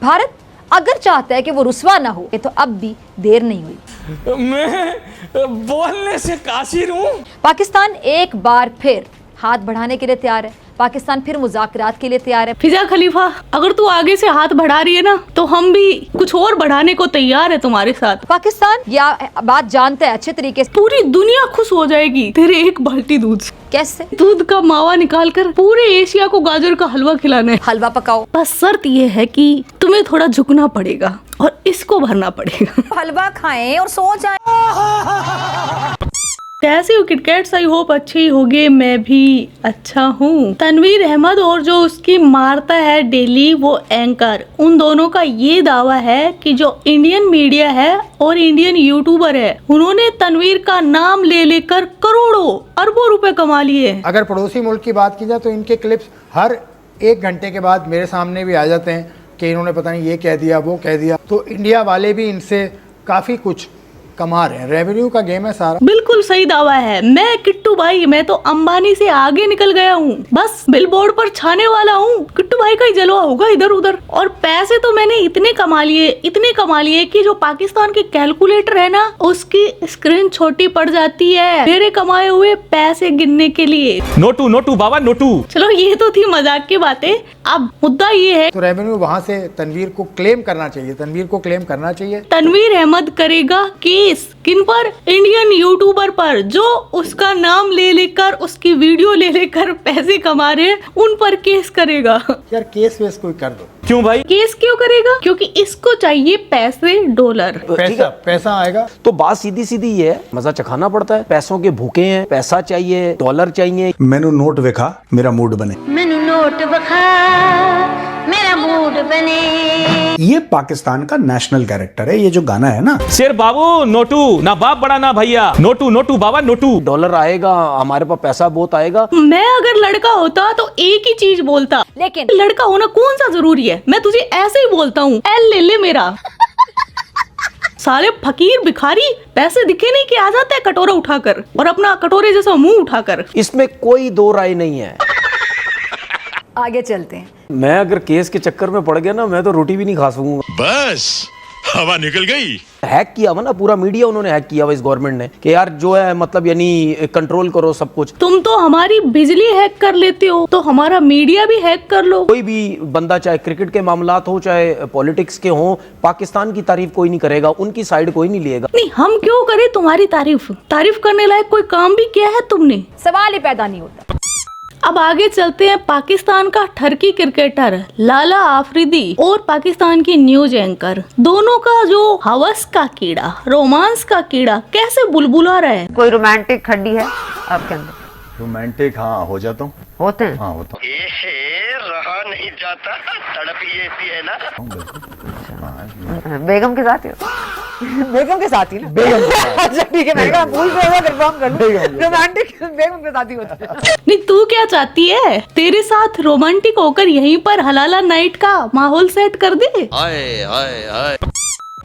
भारत अगर चाहता है कि वो रुस्वा ना हो तो अब भी देर नहीं हुई। मैं बोलने से कासिर हूँ। पाकिस्तान एक बार फिर हाथ बढ़ाने के लिए तैयार है। पाकिस्तान फिर मुज़ाकरात के लिए तैयार है। फिजा खलीफा, अगर तू आगे से हाथ बढ़ा रही है ना तो हम भी कुछ और बढ़ाने को तैयार है तुम्हारे साथ। पाकिस्तान यह बात जानता है अच्छे तरीके से। पूरी दुनिया खुश हो जाएगी तेरे एक बाल्टी दूध से। कैसे? दूध का मावा निकाल कर पूरे एशिया को गाजर का हलवा खिलाना है। हलवा पकाओ। बस शर्त ये है कि तुम्हें थोड़ा झुकना पड़ेगा और इसको भरना पड़ेगा। हलवा खाएं और सो जाएं। कैसे हो किटकैट्स? आई होप अच्छी होगे। मैं भी अच्छा हूँ। तनवीर अहमद और जो उसकी मारता है डेली वो एंकर, उन दोनों का ये दावा है कि जो इंडियन मीडिया है और इंडियन यूट्यूबर है उन्होंने तनवीर का नाम ले लेकर करोड़ों अरबों रुपए कमा लिए। अगर पड़ोसी मुल्क की बात की जाए तो इनके क्लिप्स हर 1 घंटे के बाद मेरे सामने भी आ जाते हैं कि इन्होंने पता नहीं ये कह दिया वो कह दिया। तो इंडिया वाले भी इनसे काफ़ी कुछ कमा रहे हैं। रेवेन्यू का गेम है सारा। बिल्कुल सही दावा है। मैं किट्टू भाई, मैं तो अंबानी से आगे निकल गया हूँ। बस बिलबोर्ड पर छाने वाला हूँ। किट्टू भाई का ही जलवा होगा इधर उधर। और पैसे तो मैंने इतने कमा लिए कि जो पाकिस्तान के कैलकुलेटर है ना उसकी स्क्रीन छोटी पड़ जाती है मेरे कमाए हुए पैसे गिनने के लिए। नोटू नोटू बाबा नोटू। चलो ये तो थी मजाक की बातें। अब मुद्दा ये है तो रेवेन्यू वहाँ से तनवीर को क्लेम करना चाहिए। तनवीर अहमद करेगा केस किन पर? इंडियन यूट्यूबर पर जो उसका नाम ले लेकर उसकी वीडियो ले लेकर पैसे कमा रहे हैं, उन पर केस करेगा। यार केस वेस कोई कर दो। क्यों भाई? केस क्यों करेगा? क्योंकि इसको चाहिए पैसे, डॉलर। पैसा आएगा। तो बात सीधी सीधी ये है, मजा चखाना पड़ता है। पैसों के भूखे हैं, पैसा चाहिए, डॉलर चाहिए। मैनू नोट विखा मेरा मूड बने। मैनू नोट विखा मेरा मूड बने। ये पाकिस्तान का नेशनल कैरेक्टर है। ये जो गाना है ना, शेर बाबू नोटू, ना बाप बड़ा ना भैया। नोटू नोटू बाबा नोटू। डॉलर आएगा, हमारे पास पैसा बहुत आएगा। मैं अगर लड़का होता तो एक ही चीज बोलता, लेकिन लड़का होना कौन सा जरूरी है। मैं तुझे ऐसे ही बोलता हूँ, एल ले ले मेरा। साले फकीर भिखारी पैसे दिखे नहीं कि आ जाता है कटोरा उठाकर और अपना कटोरे जैसा मुंह उठाकर। इसमें कोई दो राय नहीं है। आगे चलते हैं। मैं अगर केस के चक्कर में पड़ गया ना, मैं तो रोटी भी नहीं खा सकूंगा। बस हवा निकल गई। हैक किया हुआ ना पूरा मीडिया, उन्होंने हैक किया हुआ इस गवर्नमेंट ने कि यार जो है मतलब यानी कंट्रोल करो सब कुछ। तुम तो हमारी बिजली हैक कर लेते हो तो हमारा मीडिया भी हैक कर लो। कोई भी बंदा चाहे क्रिकेट के मामलात हो चाहे पॉलिटिक्स के हो, पाकिस्तान की तारीफ कोई नहीं करेगा, उनकी साइड कोई नहीं लिएगा। नहीं, हम क्यों करें तुम्हारी तारीफ करने लायक कोई काम भी किया है तुमने? सवाल ही पैदा नहीं होता। अब आगे चलते हैं। पाकिस्तान का ठरकी क्रिकेटर लाला आफरीदी और पाकिस्तान की न्यूज एंकर, दोनों का जो हवस का कीड़ा, रोमांस का कीड़ा कैसे बुलबुला रहा है। कोई रोमांटिक खड्डी है आपके अंदर? रोमांटिक हाँ हो जाता हूँ। होते हैं? हाँ होता हूँ। रहा नहीं जाता, तड़प ही ऐसी है ना। बेगम के साथ ही हो? बेगम के साथ ही ना? अच्छा ठीक है, मैंने कहा भूल गया, कंफर्म कर लो। रोमांटिक बेगम के साथ ही होता है। नहीं, तू क्या चाहती है? तेरे साथ रोमांटिक होकर यहीं पर हलाला नाइट का माहौल सेट कर दे। आए आए आए।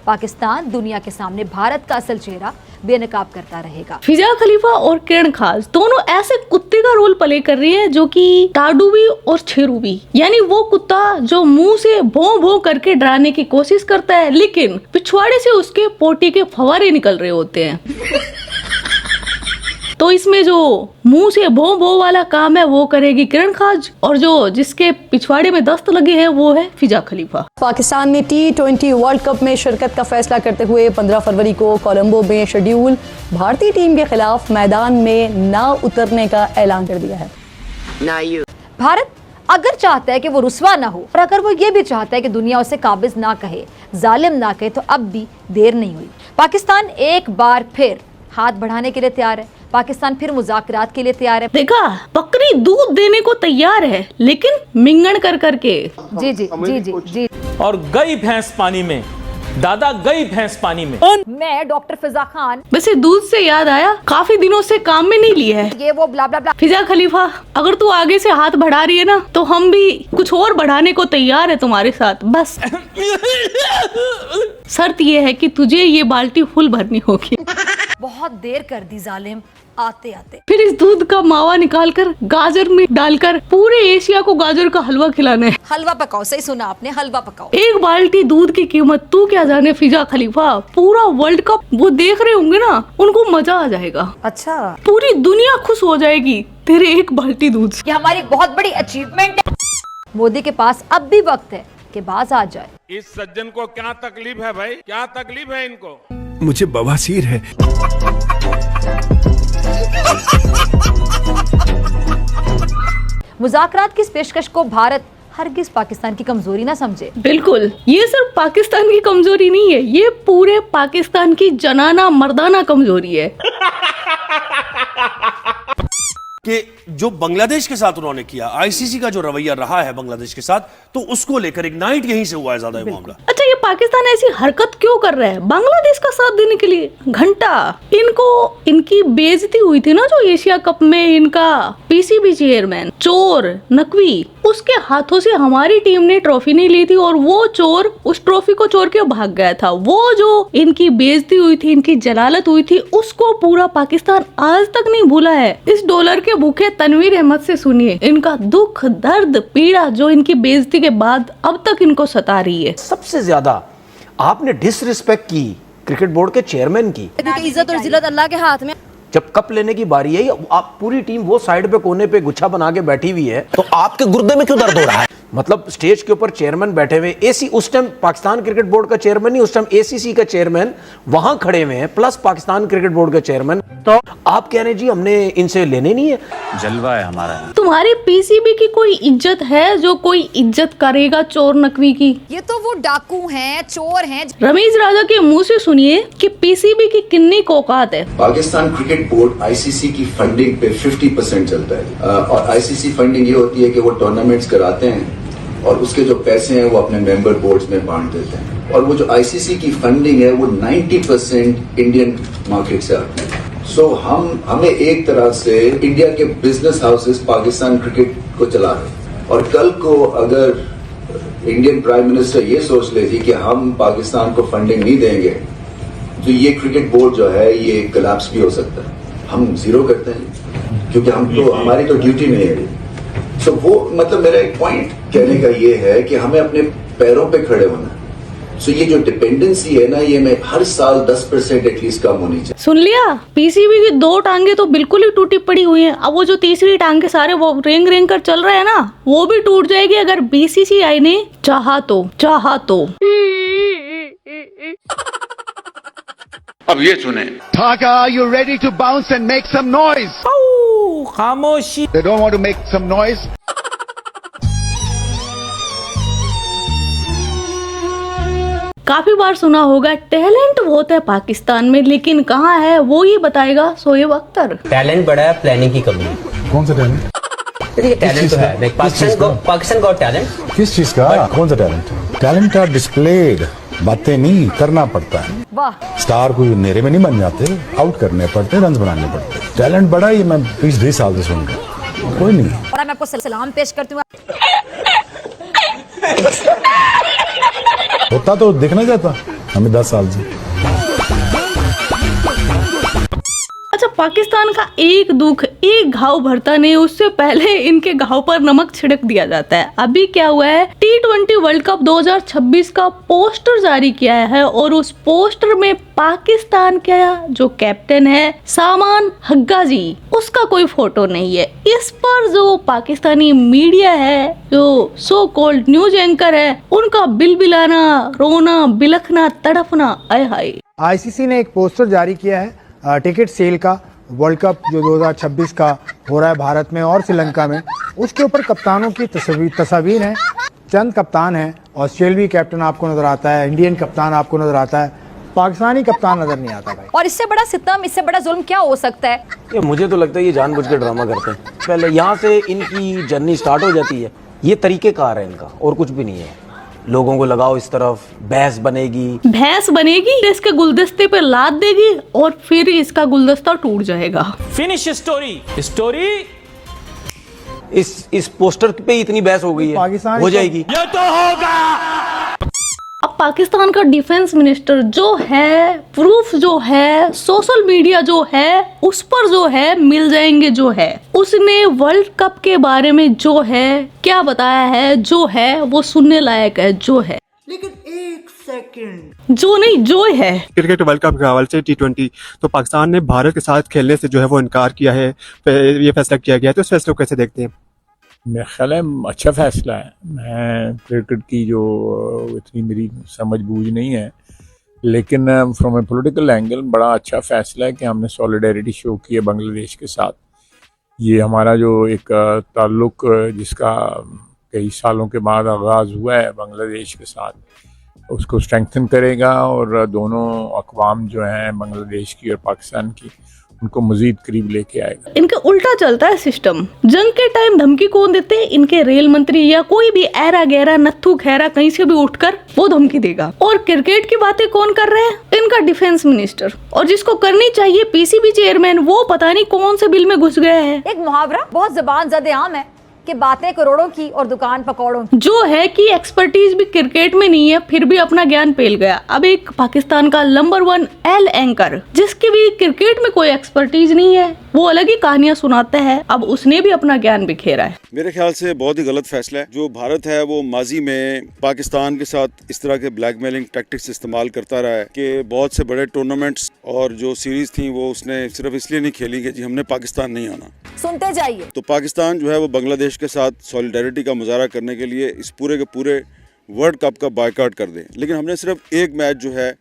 पाकिस्तान दुनिया के सामने भारत का असल चेहरा बेनकाब करता रहेगा। फिजा खलीफा और किरण खास दोनों ऐसे कुत्ते का रोल प्ले कर रही है जो कि टाडू भी और छेरू भी, यानी वो कुत्ता जो मुंह से भों भों करके डराने की कोशिश करता है लेकिन पिछवाड़े से उसके पोटी के फवारे निकल रहे होते हैं। तो इसमें जो मुंह से भों भों वाला काम है वो करेगी किरण खाज, और जो जिसके पिछवाड़े में दस्त लगे हैं वो है फिजा खलीफा। पाकिस्तान ने T20 वर्ल्ड कप में शिरकत का फैसला करते हुए 15 फरवरी को कोलंबो में शेड्यूल भारतीय टीम के खिलाफ मैदान में ना उतरने का ऐलान कर दिया है। भारत अगर चाहता है कि वो रुस्वा ना हो और अगर वो ये भी चाहता है कि दुनिया उसे काबिज ना कहे, जालिम ना कहे, तो अब भी देर नहीं हुई। पाकिस्तान एक बार फिर हाथ बढ़ाने के लिए तैयार है। पाकिस्तान फिर मुज़ाकरात के लिए तैयार है। देखा, बकरी दूध देने को तैयार है लेकिन मिंगण कर करके। जी जी जी जी जी। और गई भैंस पानी में, दादा गई भैंस पानी में। मैं डॉक्टर फिजा खान। वैसे दूध से याद आया, काफी दिनों से काम में नहीं लिया है ये वो ब्ला ब्ला ब्ला। फिजा खलीफा, अगर तू आगे से हाथ बढ़ा रही है ना तो हम भी कुछ और बढ़ाने को तैयार है तुम्हारे साथ। बस शर्त ये है कि तुझे ये बाल्टी फुल भरनी होगी। बहुत देर कर दी जालिम आते आते। फिर इस दूध का मावा निकालकर गाजर में डालकर पूरे एशिया को गाजर का हलवा खिलाना है। हलवा पकाओ, सही सुना आपने, हलवा पकाओ। एक बाल्टी दूध की कीमत तू क्या जाने फिजा खलीफा, पूरा वर्ल्ड कप वो देख रहे होंगे ना, उनको मजा आ जाएगा। अच्छा, पूरी दुनिया खुश हो जाएगी तेरे एक बाल्टी दूध से। ये हमारी बहुत बड़ी अचीवमेंट है। मोदी के पास अब भी वक्त है कि बाज आ जाए। इस सज्जन को क्या तकलीफ है भाई, क्या तकलीफ है इनको? मुझे बवासीर है। मुज़ाकरात की इस पेशकश को भारत हरगिज पाकिस्तान की कमजोरी ना समझे। बिल्कुल, ये सिर्फ पाकिस्तान की कमजोरी नहीं है, ये पूरे पाकिस्तान की जनाना मर्दाना कमजोरी है। कि जो बांग्लादेश के साथ उन्होंने किया, आईसीसी का जो रवैया रहा है बांग्लादेश के साथ, तो उसको लेकर इग्नाइट यहीं से हुआ है ज्यादा मामला। अच्छा, ये पाकिस्तान ऐसी हरकत क्यों कर रहा है बांग्लादेश का साथ देने के लिए? घंटा इनको इनकी बेइज्जती हुई थी ना, जो एशिया कप में इनका पीसीबी चेयरमैन चोर नकवी, उसके हाथों से हमारी टीम ने ट्रॉफी नहीं ली थी और वो चोर उस ट्रॉफी को चोर के भाग गया था। वो जो इनकी बेइज्जती हुई थी, इनकी जलालत हुई थी, उसको पूरा पाकिस्तान आज तक नहीं भूला है। इस डॉलर के भूखे तनवीर अहमद से सुनिए इनका दुख, दर्द, पीड़ा जो इनकी बेइज्जती के बाद अब तक इनको सता रही है। सबसे ज्यादा आपने डिसरिस्पेक्ट की क्रिकेट बोर्ड के चेयरमैन की। इज्जत और जिल्लत अल्लाह के हाथ में। जब कप लेने की बारी है, आप पूरी टीम वो साइड पे कोने पे गुच्छा बना के बैठी हुई है, तो आपके गुर्दे में क्यों दर्द हो रहा है? मतलब स्टेज के ऊपर चेयरमैन बैठे हुए, एसी उस टाइम पाकिस्तान क्रिकेट बोर्ड का चेयरमैन नहीं, उस टाइम एसीसी का चेयरमैन वहां खड़े हुए हैं, प्लस पाकिस्तान क्रिकेट बोर्ड का चेयरमैन। तो आप कह रहे हैं जी हमने इनसे लेने नहीं है। जलवा है हमारा। तुम्हारी पीसीबी की कोई इज्जत है जो कोई इज्जत करेगा चोर नकवी की? ये तो वो डाकू हैं, चोर हैं। रमीज राजा के मुंह से सुनिए कि पीसीबी की कितनी औकात है। पाकिस्तान क्रिकेट बोर्ड आईसीसी की फंडिंग पे 50% चलता है, और आईसीसी फंडिंग ये होती है कि वो टूर्नामेंट्स कराते हैं और उसके जो पैसे हैं वो अपने मेंबर बोर्ड्स में बांट देते हैं, और वो जो आईसीसी की फंडिंग है वो 90% इंडियन मार्केट से आती है। सो हमें एक तरह से इंडिया के बिजनेस हाउसेस पाकिस्तान क्रिकेट को चला रहे हैं, और कल को अगर इंडियन प्राइम मिनिस्टर ये सोच ले जी कि हम पाकिस्तान को फंडिंग नहीं देंगे, तो ये क्रिकेट बोर्ड जो है ये कोलैप्स भी हो सकता है। हम जीरो करते हैं क्योंकि हम तो, हमारी तो ड्यूटी नहीं है। सो वो मतलब मेरा एक पॉइंट कहने का ये है कि हमें अपने पैरों पे खड़े होना है। सो ये जो डिपेंडेंसी है ना, ये में हर साल 10% एटलीस्ट कम होनी चाहिए। सुन लिया, पीसीबी की 2 टांगे तो बिल्कुल ही टूटी पड़ी हुई हैं। अब वो जो तीसरी टांग के सारे वो रेंग रेंग कर चल रहे हैं ना, वो भी टूट जाएगी अगर बीसीसीआई ने चाहा तो। अब ये सुने, Dhaka, are you ready to bounce and make some noise? खामोशी। They don't want to make some noise. काफी बार सुना होगा टैलेंट बहुत है पाकिस्तान में, लेकिन कहाँ है वो ये बताएगा शोएब अख्तर। टैलेंट बड़ा है, प्लानिंग की कमी है। कौन सा टैलेंट? देखिए टैलेंट तो है, पाकिस्तान का टैलेंट। किस चीज का? कौन सा टैलेंट? टैलेंट आर डिस्प्लेड, बातें नहीं करना पड़ता है। वाह, स्टार कोई अंधेरे में नहीं बन जाते, आउट करने पड़ते, रन बनाने पड़ते। टैलेंट बड़ा, ये मैं 20 साल से सुन रहा हूँ, कोई नहीं। और मैं आपको सलाम पेश करती हूँ। होता तो देखना चाहता हमें 10 साल से। अच्छा, पाकिस्तान का एक दुख एक घाव भरता नहीं, उससे पहले इनके घाव पर नमक छिड़क दिया जाता है। अभी क्या हुआ है, T20 वर्ल्ड कप 2026 का पोस्टर जारी किया है और उस पोस्टर में पाकिस्तान का जो कैप्टन है सामान हग्गाजी, उसका कोई फोटो नहीं है। इस पर जो पाकिस्तानी मीडिया है, जो सो कॉल्ड न्यूज एंकर है, उनका बिलबिलाना, रोना, बिलखना, तड़पना, आय हाय। आईसीसी ने एक पोस्टर जारी किया है टिकट सेल का, वर्ल्ड कप जो 2026 का हो रहा है भारत में और श्रीलंका में। उसके ऊपर कप्तानों की तस्वीर हैं। चंद कप्तान हैं, ऑस्ट्रेलियाई कैप्टन आपको नजर आता है, इंडियन कप्तान आपको नजर आता है, पाकिस्तानी कप्तान नजर नहीं आता भाई। और इससे बड़ा सितम, इससे बड़ा जुल्म क्या हो सकता है? ये मुझे तो लगता है ये जानबूझ के ड्रामा करते हैं। पहले यहाँ से इनकी जर्नी स्टार्ट हो जाती है, ये तरीकेकार है इनका और कुछ भी नहीं है। लोगों को लगाओ इस तरफ, भैंस बनेगी, इसके गुलदस्ते पे लाद देगी और फिर इसका गुलदस्ता टूट जाएगा। Finish story. इस पोस्टर पे इतनी बहस हो गई है, पाकिस्तान हो जाएगी। ये तो होगा। अब पाकिस्तान का डिफेंस मिनिस्टर जो है, प्रूफ जो है, सोशल मीडिया जो है, उस पर जो है मिल जाएंगे जो है, उसने वर्ल्ड कप के बारे में जो है क्या बताया है, जो है वो सुनने लायक है, जो है, लेकिन एक सेकंड, जो नहीं जो है। क्रिकेट वर्ल्ड कप के हवाले से T20 तो पाकिस्तान ने भारत के साथ खेलने से जो है वो इनकार किया है, ये फैसला किया गया है, तो इस फैसले को कैसे देखते हैं? मेरा ख्याल है अच्छा फैसला है। मैं क्रिकेट की जो इतनी मेरी समझ बूझ नहीं है, लेकिन फ्रॉम ए पॉलिटिकल एंगल बड़ा अच्छा फैसला है कि हमने सॉलिडेरिटी शो की है बांग्लादेश के साथ। ये हमारा जो एक ताल्लुक जिसका कई सालों के बाद आगाज़ हुआ है बांग्लादेश के साथ, उसको स्ट्रेंथन करेगा और दोनों अक़वाम जो हैं बांग्लादेश की और पाकिस्तान की, उनको मजीद करीब लेके आएगा। इनका उल्टा चलता है सिस्टम। जंग के टाइम धमकी कौन देते हैं? इनके रेल मंत्री या कोई भी ऐरा गहरा नत्थू खैरा कहीं से भी उठकर वो धमकी देगा। और क्रिकेट की बातें कौन कर रहे हैं? इनका डिफेंस मिनिस्टर। और जिसको करनी चाहिए पीसीबी चेयरमैन, वो पता नहीं कौन से बिल में घुस गया है। एक मुहावरा बहुत ज़बान ज़दे आम है कि बातें करोड़ों की और दुकान पकौड़ों की। जो है कि एक्सपर्टीज भी क्रिकेट में नहीं है, फिर भी अपना ज्ञान पेल गया। अब एक पाकिस्तान का नंबर 1 एल एंकर, जिसकी भी क्रिकेट में कोई एक्सपर्टीज नहीं है, वो अलग ही कहानियां सुनाता है। अब उसने भी अपना ज्ञान बिखेरा है। मेरे ख्याल से बहुत ही गलत फैसला है। जो भारत है वो माजी में पाकिस्तान के साथ इस तरह के ब्लैकमेलिंग टैक्टिक्स इस्तेमाल करता रहा है कि बहुत से बड़े टूर्नामेंट्स और जो सीरीज थी वो उसने सिर्फ इसलिए नहीं खेली कि जी हमने पाकिस्तान नहीं आना। सुनते जाइए। तो पाकिस्तान जो है वो बांग्लादेश के साथ सॉलिडेरिटी का मुजाहरा करने के लिए इस पूरे के पूरे वर्ल्ड कप का बायकॉट कर दे, लेकिन हमने सिर्फ एक मैच जो है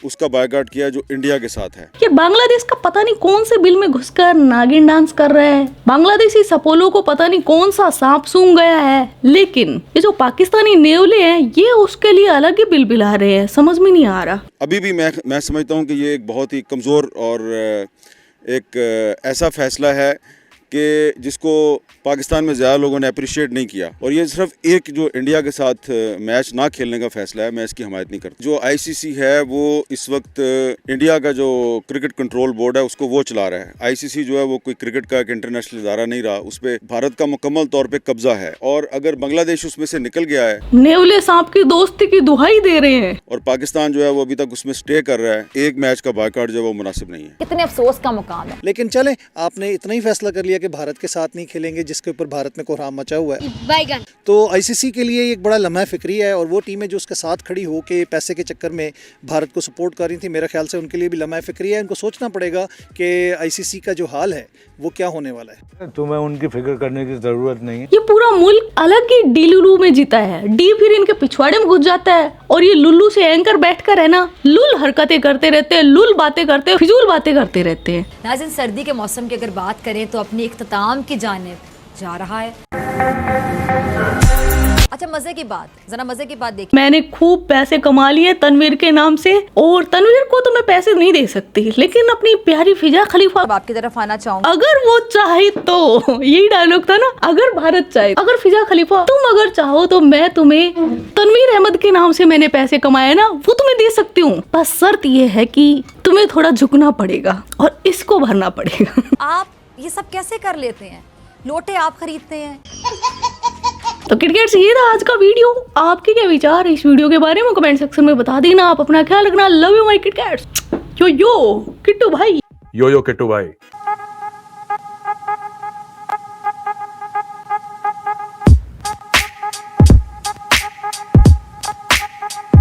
उसका बायकॉट किया जो इंडिया के साथ है। ये बांग्लादेश का पता नहीं कौन से बिल में घुसकर नागिन डांस कर रहा है। बांग्लादेशी सपोलो को पता नहीं कौन सा सांप सूंघ गया है, लेकिन ये जो पाकिस्तानी नेवले हैं ये उसके लिए अलग ही बिल बिला रहे हैं। समझ में नहीं आ रहा। अभी भी मैं समझता हूँ कि ये एक बहुत ही कमज़ोर और एक ऐसा फैसला है कि जिसको पाकिस्तान में ज़्यादा लोगों ने अप्रिशिएट नहीं किया। और ये सिर्फ एक जो इंडिया के साथ मैच ना खेलने का फ़ैसला है, मैं इसकी हमायत नहीं करता। जो आईसीसी है वो इस वक्त इंडिया का जो क्रिकेट कंट्रोल बोर्ड है उसको वो चला रहा है। आईसीसी जो है वो कोई क्रिकेट का एक इंटरनेशनल इदारा नहीं रहा, उस पर भारत का मुकम्मल तौर पर कब्जा है। और अगर बांग्लादेश उसमें से निकल गया है, नेवले सांप की दोस्ती की दुहाई दे रहे हैं, और पाकिस्तान जो है वो अभी तक उसमें स्टे कर रहा है, एक मैच का बायकॉट जो है वो मुनासिब नहीं है। कितने अफसोस का मुकाम है। लेकिन चले, आपने इतना ही फैसला कर लिया कि भारत के साथ नहीं खेलेंगे, जिसके ऊपर भारत में कोहराम मचा हुआ है। तो आईसीसी के लिए एक बड़ा लम्हा फिक्री है, और वो टीमें जो उसके साथ खड़ी हो के पैसे के चक्कर में भारत को सपोर्ट कर रही थी, मेरे ख्याल से उनके लिए भी लम्हा फिक्री है। उनको सोचना पड़ेगा कि आईसीसी का जो हाल है वो क्या होने वाला है। तुम्हें उनकी फिक्र करने की जरूरत नहीं है। ये पूरा मुल्क अलग ही डीलुलू में जीता है। डी फिर इनके पिछवाड़े में घुस जाता है, और ये लुल्लू से एंकर बैठकर है ना, लुल हरकतें करते रहते हैं, लुल बातें करते हैं, फिजूल बातें करते रहते हैं। नाज़रीन, सर्दी के मौसम की अगर बात करें तो अपनी इख्तिताम की जानिब जा रहा है। अच्छा, मजे की बात, जरा मजे की बात देखिए। मैंने खूब पैसे कमा लिए तनवीर के नाम से, और तनवीर को तो मैं पैसे नहीं दे सकती, लेकिन अपनी प्यारी फिजा खलीफा आपकी तरफ आना चाहूँ, अगर वो चाहे तो। यही डायलॉग था ना, अगर भारत चाहे, अगर फिजा खलीफा तुम अगर चाहो तो मैं तुम्हें तनवीर अहमद के नाम से मैंने पैसे कमाए ना, वो तुम्हें दे सकती हूँ। बस शर्त ये है कि तुम्हें थोड़ा झुकना पड़ेगा और इसको भरना पड़ेगा। आप ये सब कैसे कर लेते हैं? लोटे आप खरीदते हैं। तो क्रिकेट ये था आज का वीडियो। आपके क्या विचार है इस वीडियो के बारे में कमेंट सेक्शन में बता देना। आप अपना ख्याल रखना। Love you my crickets. Yo Kittu भाई। यो किट्टू भाई।